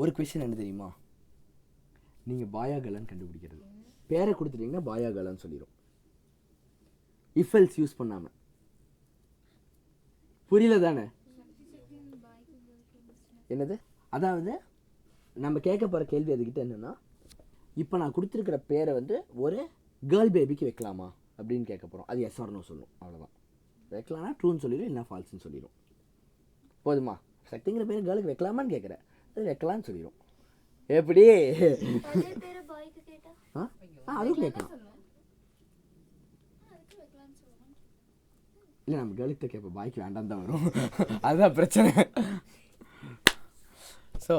ஒரு கொஸ்டின் என்ன தெரியுமா, நீங்கள் பாயா கேர்ளான்னு கண்டுபிடிக்கிறது. பேரை கொடுத்துட்டீங்கன்னா பாயா கேர்ளான்னு சொல்லிடும், இஃப் எல்ஸ் யூஸ் பண்ணாமல். புரியல தானே? என்னது? அதாவது நம்ம கேட்க போகிற கேள்வி அதுக்கிட்ட என்னென்னா, இப்போ நான் கொடுத்துருக்கிற பேரை வந்து ஒரு கேர்ள் பேபிக்கு வைக்கலாமா அப்படின்னு கேட்க போகிறோம். அது எஸ் ஆர் நோ சொல்லும், அவ்வளோதான். வைக்கலாம்னா ட்ரூன்னு சொல்லிடும், இல்லை ஃபால்ஸ்ன்னு சொல்லிடும். போதுமா? சக்திங்கிற பேர் கேர்ளுக்கு வைக்கலாமான்னு கேட்குறேன், அது வைக்கலான்னு சொல்லிடும். எப்படி? அதுவும் கேட்கலாம். இல்லை, நம்ம கேர்ளுக்கு தான் கேட்போம், பாய்க்கு வேண்டாம் தான் வரும். அதுதான் பிரச்சனை. ஸோ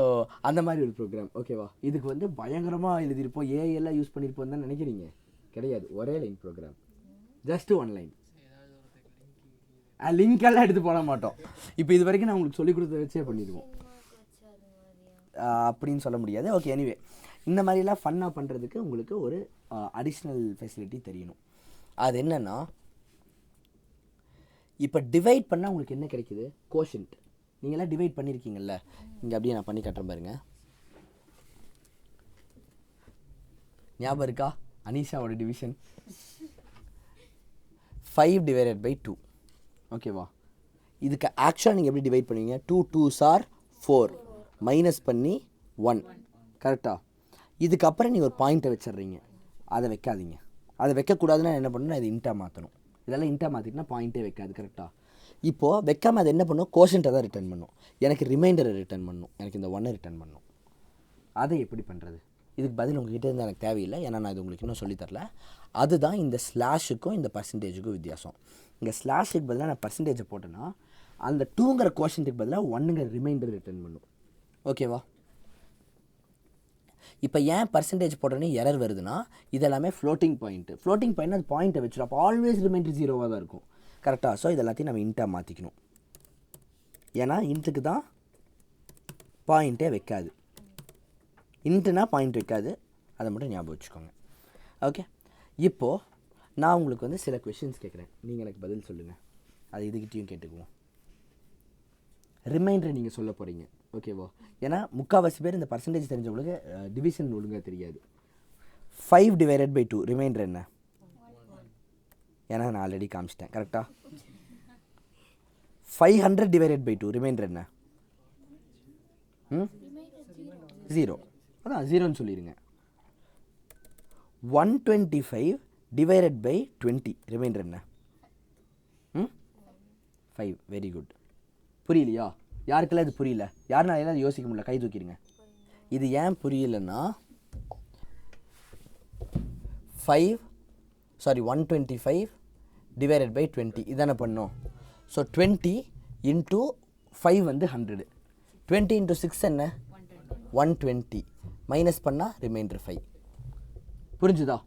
அந்த மாதிரி ஒரு ப்ரோக்ராம், ஓகேவா? இதுக்கு வந்து பயங்கரமாக எழுதியிருப்போம், ஏஐஎல்லாம் யூஸ் பண்ணியிருப்போம் தான் நினைக்கிறீங்க. கிடையாது, ஒரே line program, just one line. லிங்க்கெல்லாம் எடுத்து போட மாட்டோம். இப்போ இது வரைக்கும் நான் உங்களுக்கு சொல்லிக் கொடுத்த வச்சே பண்ணிடுவோம் அப்படின்னு சொல்ல முடியாது. ஓகே, எனிவே இந்த மாதிரிலாம் ஃபன்னாக பண்ணுறதுக்கு உங்களுக்கு ஒரு அடிஷ்னல் ஃபெசிலிட்டி தெரியணும். அது என்னென்னா, இப்போ டிவைட் பண்ணால் உங்களுக்கு என்ன கிடைக்குது? கோஷன்ட். நீங்களாம் டிவைட் பண்ணியிருக்கீங்கல்ல, இங்கே அப்படியே நான் பண்ணி காட்டுறேன் பாருங்க. ஞாபகம் இருக்கா அனீஷாவோட டிவிஷன்? 5 divided by 2. ஓகேவா? இதுக்கு ஆக்சுவலாக நீங்கள் எப்படி டிவைட் பண்ணுவீங்க? 2 2s are 4 மைனஸ் பண்ணி 1, கரெக்டாக? இதுக்கப்புறம் நீங்கள் ஒரு பாயிண்ட்டை வச்சிடுறீங்க, அதை வைக்காதீங்க. அதை வைக்கக்கூடாதுன்னா என்ன பண்ணணும்? இது இன்ட்டாக மாற்றணும். இதெல்லாம் இன்ட்டாக மாற்றிட்டுனா பாயிண்ட்டே வைக்காது, கரெக்டாக? இப்போது வைக்காமல் அது என்ன பண்ணும்? கோஷன்ட்டை தான் ரிட்டர்ன் பண்ணும். எனக்கு ரிமைண்டரை ரிட்டர்ன் பண்ணும், எனக்கு இந்த 1 ரிட்டர்ன் பண்ணும். அதை எப்படி பண்ணுறது? இதுக்கு பதில் உங்கள்கிட்ட இருந்து எனக்கு தேவையில்லை, ஏன்னா நான் இது உங்களுக்கு இன்னும் சொல்லித்தரல. அதுதான் இந்த ஸ்லாஷுக்கும் இந்த பர்சன்டேஜுக்கும் வித்தியாசம். இங்கே ஸ்லாஷுக்கு பதிலாக நான் பர்சன்டேஜை போட்டேன்னா அந்த 2ங்கிற கோஷன்ட்டுக்கு பதிலாக 1ங்கிற ரிமைண்டர் ரிட்டர்ன் பண்ணும். ஓகேவா? இப்போ ஏன் பர்சன்டேஜ் போட்டோன்னே எரர் வருதுன்னா, இதெல்லாமே ஃப்ளோட்டிங் பாயிண்ட்டு. ஃப்ளோட்டிங் பாயிண்ட் அது பாயிண்ட்டை வச்சிடும், அப்போ ஆல்வேஸ் ரிமைண்டர் 0வாக தான் இருக்கும், கரெக்டாக? ஸோ இது எல்லாத்தையும் நம்ம இன்ட்டாக மாற்றிக்கணும். ஏன்னா இன்ட்டுக்கு தான் பாயிண்ட்டே வைக்காது. இன்ட்டுனா பாயிண்ட் வைக்காது, அதை மட்டும் ஞாபகம் வச்சுக்கோங்க. ஓகே, இப்போது நான் உங்களுக்கு வந்து சில கொஷின்ஸ் கேட்குறேன், நீங்கள் எனக்கு பதில் சொல்லுங்கள். அது இதுக்கிட்டையும் கேட்டுக்குவோம். ரிமைண்டரை நீங்கள் சொல்ல போகிறீங்க, ஓகேவா? ஏன்னா முக்கால்வாசி பேர் இந்த பர்சன்டேஜ் தெரிஞ்சவங்களுக்கு டிவிஷன் ஒழுங்காக தெரியாது. 5 divided by 2 ரிமைண்டர் என்ன? ஏன்னா நான் ஆல்ரெடி காமிச்சிட்டேன், கரெக்டாக? 500 divided by 2 ரிமைண்டர் என்ன? 0. அதான் 0ன்னு சொல்லிடுங்க. 125 divided by 20 ரிமைண்டர் என்ன? 5. Very good. புரியலையா? யாருக்கெல்லாம் இது புரியல? யாருனால எல்லாம் யோசிக்க முடியல? கை தூக்கிடுங்க. இது ஏன் புரியலன்னா, 125 divided by 20 இதானே பண்ணோம். ஸோ 20 into 5 வந்து 100. 20 into 6 என்ன? 120 மைனஸ் பண்ணால் ரிமைண்டர் 5. புரிஞ்சுதா?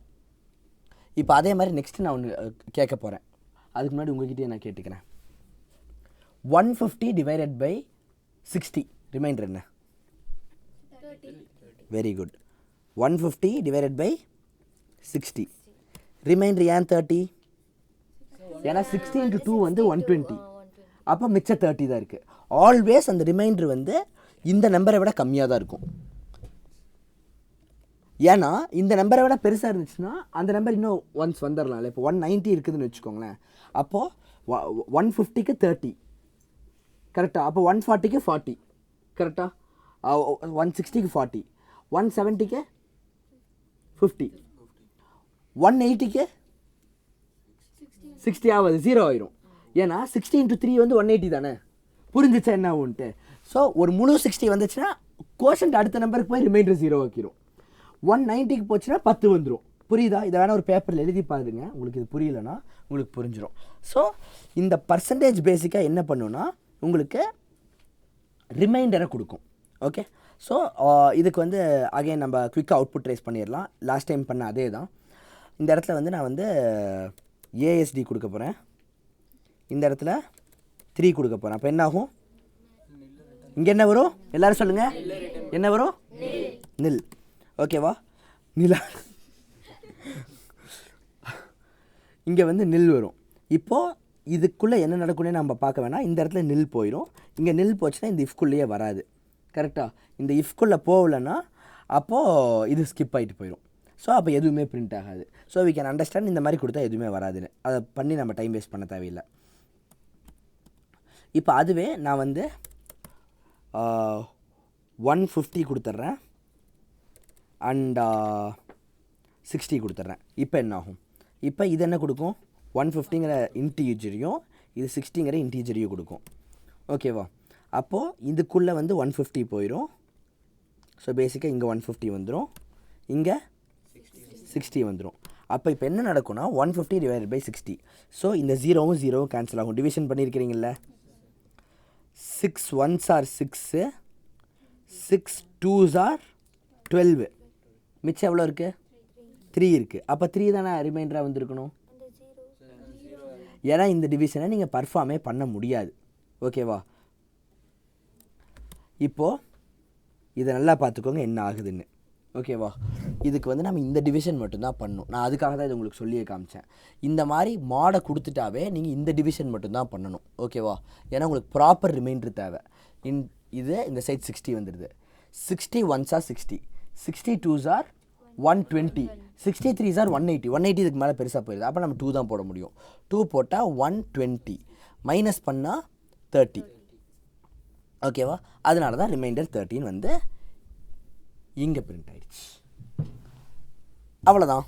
இப்போ அதே மாதிரி நெக்ஸ்ட்டு நான் ஒன்று கேட்க போகிறேன். அதுக்கு முன்னாடி உங்கள்கிட்டயே நான் கேட்டுக்கிறேன். 150 divided by 60 ரிமைண்டர் என்ன? 30. Very good. 150 divided by 60 remainder ஏன் 30? ஏன்னா 60 into 2 வந்து 120, அப்போ மிச்சம் 30 தான் இருக்குது. ஆல்வேஸ் அந்த ரிமைண்டர் வந்து இந்த நம்பரை விட கம்மியாக தான் இருக்கும். ஏன்னா இந்த நம்பரை விட பெருசாக இருந்துச்சுன்னா அந்த நம்பர் இன்னும் ஒன்ஸ் வந்துடலாம்ல. இப்போ 190 இருக்குதுன்னு வச்சுக்கோங்களேன், அப்போது 150க்கு 30, கரெக்டாக? அப்போ 140க்கு 40, கரெக்டாக? 160க்கு 40, 170க்கு 50, 180க்கு 60 ஆகுது, 0 ஆயிரும். ஏன்னா 60 into 3 வந்து 180 தானே. புரிஞ்சிச்சா என்ன ஆகும்ன்ட்டு? ஸோ ஒரு முழு 60 வந்துச்சுன்னா கோஷன்ட் அடுத்த நம்பருக்கு போய் ரிமைண்டர் 0 ஆக்கிரும். 190க்கு போச்சுன்னா 10 வந்துடும். புரியுதா? இதை வேணால் ஒரு பேப்பரில் எழுதி பாருங்க, உங்களுக்கு இது புரியலன்னா உங்களுக்கு புரிஞ்சிடும். ஸோ இந்த பர்சன்டேஜ் பேசிக்காக என்ன பண்ணுன்னா உங்களுக்கு ரிமைண்டரை கொடுக்கும். ஓகே, ஸோ இதுக்கு வந்து அகைன் நம்ம குவிக்காக அவுட்புட் ட்ரேஸ் பண்ணிடலாம். லாஸ்ட் டைம் பண்ண அதே தான். இந்த இடத்துல வந்து நான் வந்து ஏஎஸ்டி கொடுக்க போகிறேன், இந்த இடத்துல 3 கொடுக்க போகிறேன். அப்போ என்ன ஆகும்? இங்கே என்ன வரும்? எல்லோரும் சொல்லுங்கள், என்ன வரும்? நில். ஓகேவா? நிலா இங்கே வந்து நில் வரும். இப்போது இதுக்குள்ளே என்ன நடக்கும்னே நம்ம பார்க்க வேணாம். இந்த இடத்துல நில் போயிடும். இங்கே நில் போச்சுன்னா இந்த இஃப்குள்ளேயே வராது, கரெக்டாக. இந்த இஃப்குள்ளே போகலன்னா அப்போது இது ஸ்கிப் ஆகிட்டு போயிடும். ஸோ அப்போ எதுவுமே பிரிண்ட் ஆகாது. ஸோ வி கேன் அண்டர்ஸ்டாண்ட் இந்த மாதிரி கொடுத்தா எதுவுமே வராதுன்னு. அதை பண்ணி நம்ம டைம் வேஸ்ட் பண்ண தேவையில்லை. இப்போ அதுவே நான் வந்து 150 கொடுத்துட்றேன் அண்ட் 60 கொடுத்துட்றேன். இப்போ என்ன ஆகும்? இப்போ இது என்ன கொடுக்கும்? 150ங்கிற இன்டீஜரையும் இது 60ங்கிற இன்டீஜரையும் கொடுக்கும். ஓகேவா? அப்போது இதுக்குள்ளே வந்து 150 போயிடும். ஸோ பேசிக்காக இங்கே 150 வந்துடும், இங்கே 60 வந்துடும். அப்போ இப்போ என்ன நடக்கும்னா 150 டிவைடட் பை 60. ஸோ இந்த 0வும் 0வும் கேன்சல் ஆகும். டிவிஷன் பண்ணியிருக்கிறீங்கள, 6 1s are 6, 6 2s are 12. மிச்சம் எவ்வளோ இருக்குது? 3 இருக்குது. அப்போ 3 தானே ரிமைண்டராக வந்திருக்கணும். ஏன்னா இந்த டிவிஷனை நீங்கள் பர்ஃபார்மே பண்ண முடியாது. ஓகேவா? இப்போது இதை நல்லா பார்த்துக்கோங்க என்ன ஆகுதுன்னு. ஓகேவா? இதுக்கு வந்து நம்ம இந்த டிவிஷன் மட்டும்தான் பண்ணணும். நான் அதுக்காக தான் இது உங்களுக்கு சொல்லியே காமிச்சேன். இந்த மாதிரி மாடை கொடுத்துட்டாவே நீங்கள் இந்த டிவிஷன் மட்டும்தான் பண்ணணும். ஓகேவா? ஏன்னா உங்களுக்கு ப்ராப்பர் ரிமைண்டர் தேவை. இது இந்த சைட் 60 வந்துடுது. 60 1s are 60, 60 2s are 120, 63s are 180. 180 இதுக்கு மேலே பெருசாக போயிடுது. அப்போ நம்ம 2 தான் போட முடியும். 2 போட்டால் 120 மைனஸ் பண்ணால் 30. ஓகேவா? அதனால தான் ரிமைண்டர் 13 வந்து இங்கே பிரிண்ட் ஆகிடுச்சு. அவ்வளோதான்.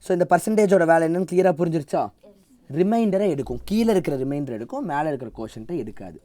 ஸோ இந்த பர்சன்டேஜோட வேலை என்னன்னு கிளியராக புரிஞ்சிருச்சா? ரிமைண்டரை எடுக்கும், கீழே இருக்கிற ரிமைண்டர் எடுக்கும், மேலே இருக்கிற கோஷன்ட்டை எடுக்காது.